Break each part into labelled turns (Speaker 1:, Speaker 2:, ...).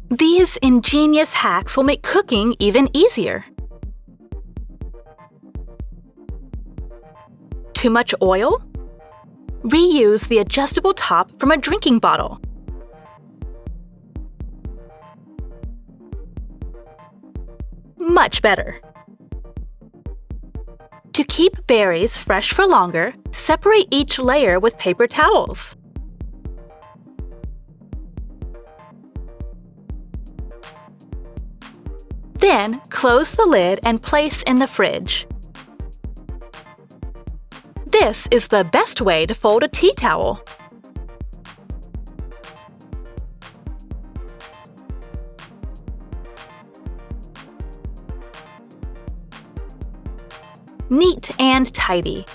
Speaker 1: These ingenious hacks will make cooking even easier. Too much oil? Reuse the adjustable top from a drinking bottle. Much better. To keep berries fresh for longer, separate each layer with paper towels. Then, close the lid and place in the fridge. This is the best way to fold a tea towel. Neat and tidy.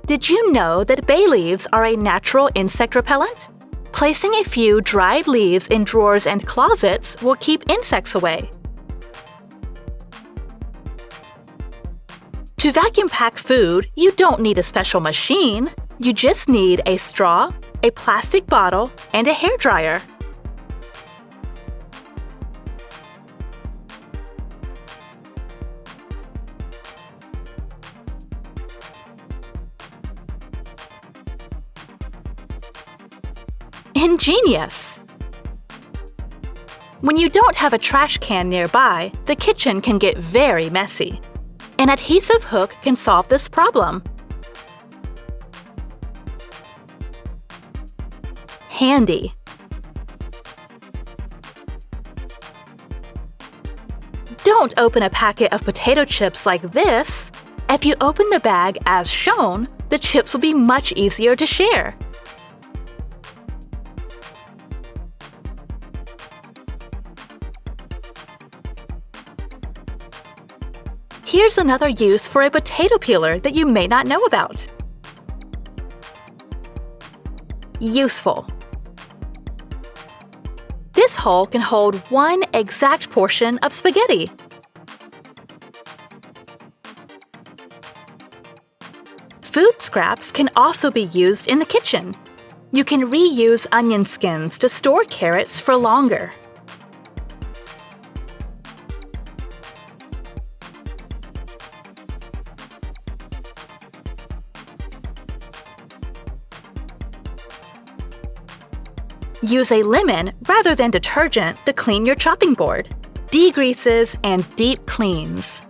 Speaker 1: Did you know that bay leaves are a natural insect repellent? Placing a few dried leaves in drawers and closets will keep insects away. To vacuum pack food, you don't need a special machine. You just need a straw, a plastic bottle, and a hairdryer. Ingenious! When you don't have a trash can nearby, the kitchen can get very messy. An adhesive hook can solve this problem. Handy. Don't open a packet of potato chips like this. If you open the bag as shown, the chips will be much easier to share. Here's another use for a potato peeler that you may not know about. Useful. This hole can hold one exact portion of spaghetti. Food scraps can also be used in the kitchen. You can reuse onion skins to store carrots for longer. Use a lemon rather than detergent to clean your chopping board. Degreases and deep cleans.